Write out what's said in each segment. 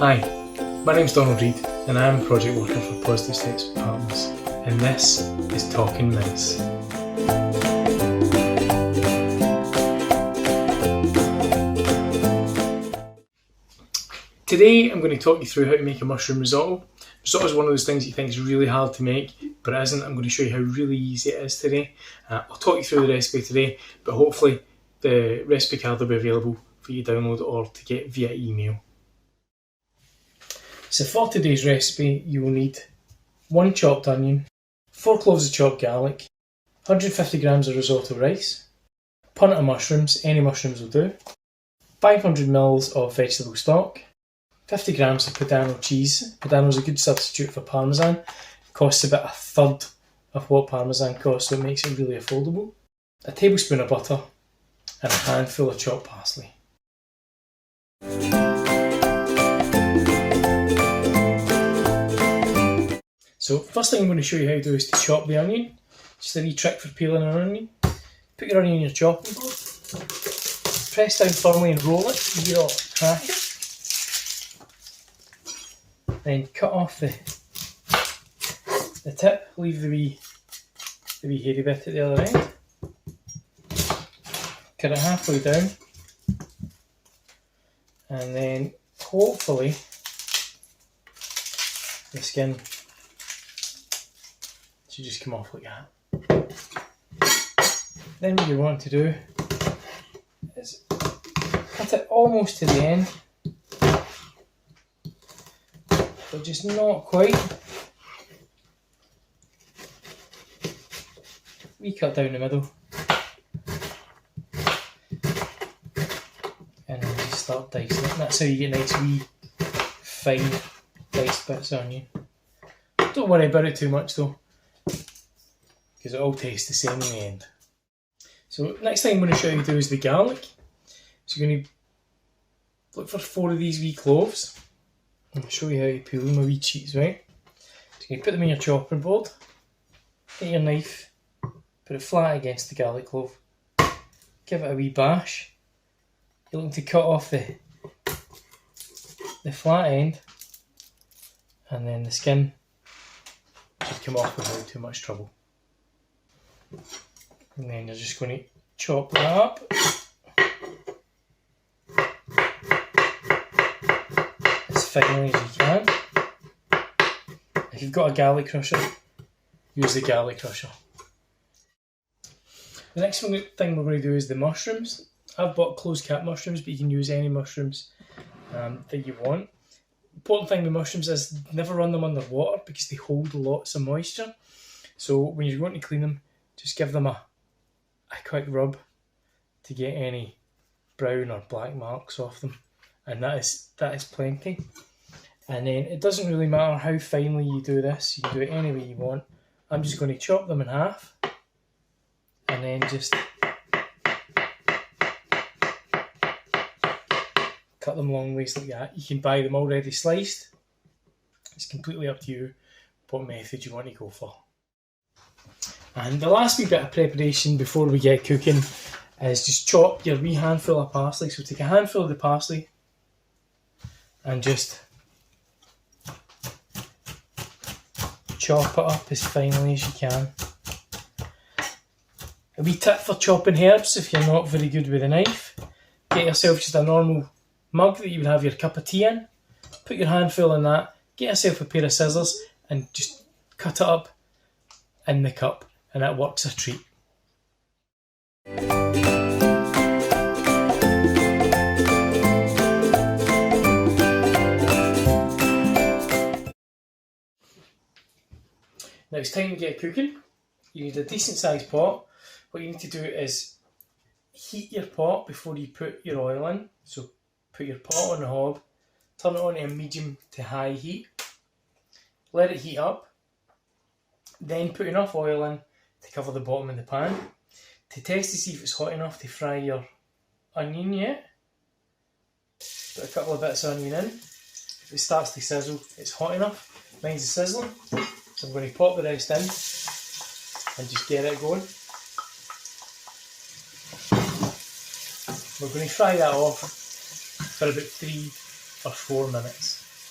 Hi, my name's Donald Reed and I am a project worker for Positive Steps Partners, and this is Talking Mince. Today I'm going to talk you through how to make a mushroom risotto. Risotto is one of those things you think is really hard to make, but it isn't. I'm going to show you how really easy it is today. I'll talk you through the recipe today, but hopefully the recipe card will be available for you to download or to get via email. So for today's recipe, you will need 1 chopped onion, 4 cloves of chopped garlic, 150 grams of risotto rice, a punnet of mushrooms, any mushrooms will do, 500 ml of vegetable stock, 50 grams of Padano cheese. Padano is a good substitute for Parmesan. It costs about a third of what Parmesan costs, so it makes it really affordable. A tablespoon of butter and a handful of chopped parsley. So first thing I'm going to show you how to do is to chop the onion. Just a wee trick for peeling an onion. Put your onion in your chopping board, press down firmly and roll it, you hear it crack it. Then cut off the tip, leave the wee hairy bit at the other end. Cut it halfway down, and then hopefully the skin should just come off like that. Then what you want to do is cut it almost to the end, but just not quite. We cut down the middle, and then just start dicing it. That's how you get nice wee fine diced bits of onion. Don't worry about it too much though, because it all tastes the same in the end. So next thing I'm going to show you to do is the garlic. So you're going to look for 4 of these wee cloves. I'll show you how you peel them with wee cheese, right? So you put them in your chopping board, get your knife, put it flat against the garlic clove, give it a wee bash. You're looking to cut off the flat end, and then the skin should come off without too much trouble. And then you're just going to chop that up. As finely as you can. If you've got a garlic crusher, use the garlic crusher. The next thing we're going to do is the mushrooms. I've bought closed cap mushrooms, but you can use any mushrooms that you want. The important thing with mushrooms is never run them under water because they hold lots of moisture. So when you're going to clean them, just give them a quick rub to get any brown or black marks off them, and that is plenty. And then it doesn't really matter how finely you do this, you can do it any way you want. I'm just going to chop them in half and then just cut them long ways like that. You can buy them already sliced. It's completely up to you what method you want to go for. And the last wee bit of preparation before we get cooking is just chop your wee handful of parsley. So take a handful of the parsley and just chop it up as finely as you can. A wee tip for chopping herbs if you're not very good with a knife: get yourself just a normal mug that you would have your cup of tea in, put your handful in that, get yourself a pair of scissors and just cut it up in the cup, and that works a treat. Now it's time to get cooking. You need a decent sized pot. What you need to do is heat your pot before you put your oil in. So put your pot on the hob, turn it on to a medium to high heat, let it heat up, then put enough oil in to cover the bottom of the pan. To test to see if it's hot enough to fry your onion yet, put a couple of bits of onion in. If it starts to sizzle, it's hot enough. Mine's sizzling, so I'm going to pop the rest in and just get it going. We're going to fry that off for about 3 or 4 minutes.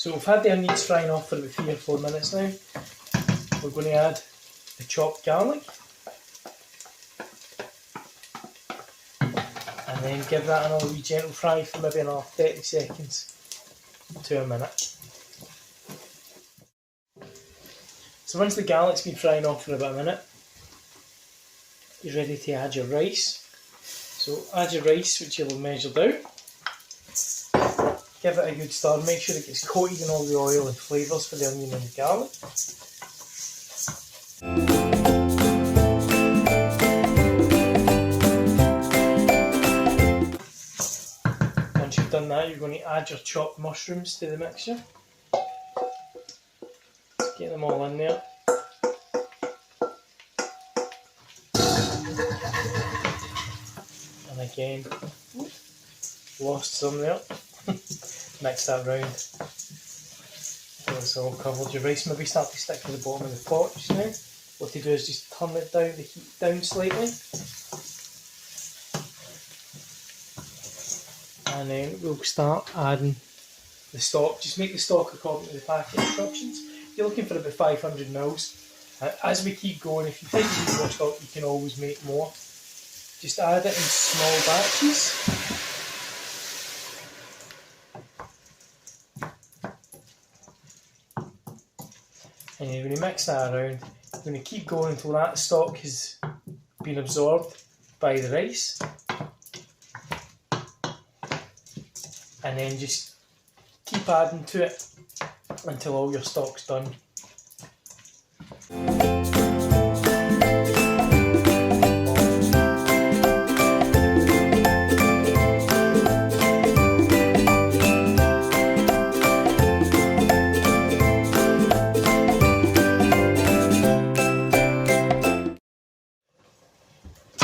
So we've had the onions frying off for about 3 or 4 minutes now. We're going to add the chopped garlic. And then give that another wee gentle fry for maybe another 30 seconds to a minute. So once the garlic's been frying off for about a minute, you're ready to add your rice. So add your rice, which you'll have measured out. Give it a good stir, make sure it gets coated in all the oil and flavours for the onion and the garlic. Once you've done that, you're going to add your chopped mushrooms to the mixture. Get them all in there. And again, lost some there. Mix that round. So it's all covered. Your rice maybe start to stick to the bottom of the pot just now. What you do is just turn it down, the heat down slightly. And then we'll start adding the stock. Just make the stock according to the packet instructions. You're looking for about 500 mils. As we keep going, if you think you need more stock, you can always make more. Just add it in small batches. And you're going to mix that around. You're going to keep going until that stock has been absorbed by the rice. And then just keep adding to it until all your stock's done.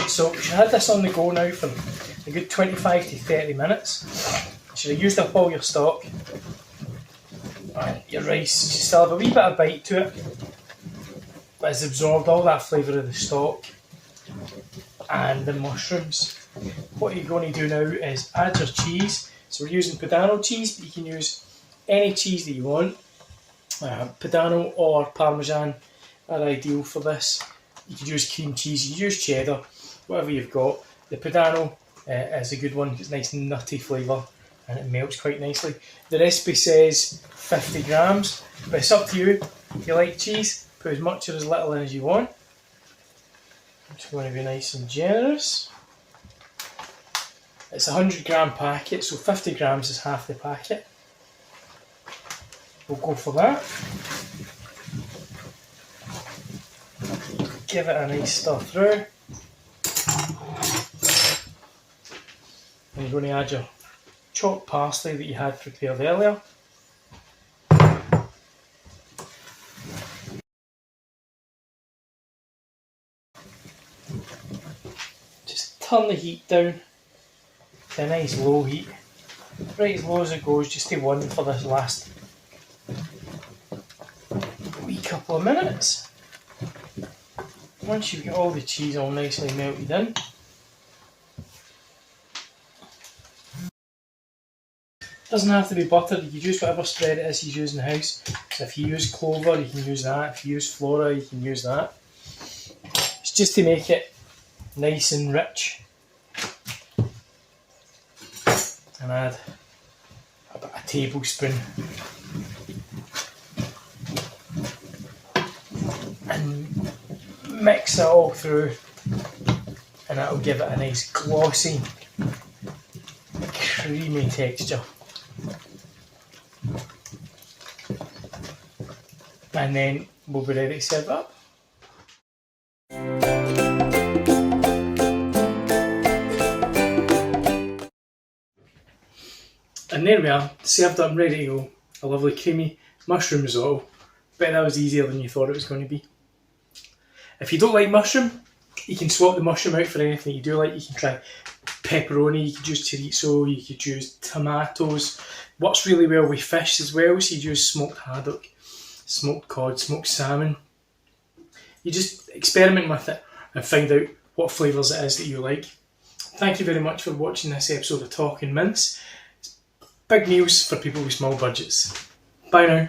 So you should have this on the go now for a good 25 to 30 minutes. You should have used up all your stock. And your rice should still have a wee bit of bite to it, but it's absorbed all that flavour of the stock and the mushrooms. What you're going to do now is add your cheese. So we're using Padano cheese, but you can use any cheese that you want. Padano or Parmesan are ideal for this. You could use cream cheese, you could use cheddar, whatever you've got. The Padano is a good one, it's nice nutty flavour and it melts quite nicely. The recipe says 50 grams, but it's up to you. If you like cheese, put as much or as little in as you want. I'm just going to be nice and generous. It's a 100 gram packet, so 50 grams is half the packet. We'll go for that. Give it a nice stir through. And you're going to add your chopped parsley that you had prepared earlier. Just turn the heat down to a nice low heat, right as low as it goes, just to 1 for this last wee couple of minutes. Once you get all the cheese all nicely melted in, doesn't have to be buttered, you can use whatever spread it is you use in the house. So if you use clover, you can use that. If you use flora, you can use that. It's just to make it nice and rich. And add about a tablespoon. And mix it all through, and that'll give it a nice glossy, creamy texture. And then we'll be ready to serve it up. And there we are, served up and ready to go. A lovely creamy mushroom risotto. Bet that was easier than you thought it was going to be. If you don't like mushroom, you can swap the mushroom out for anything you do like. You can try pepperoni, you could use chorizo, you could use tomatoes. Works really well with fish as well, so you use smoked haddock, smoked cod, smoked salmon. You just experiment with it and find out what flavours it is that you like. Thank you very much for watching this episode of Talking Mince. It's big meals for people with small budgets. Bye now.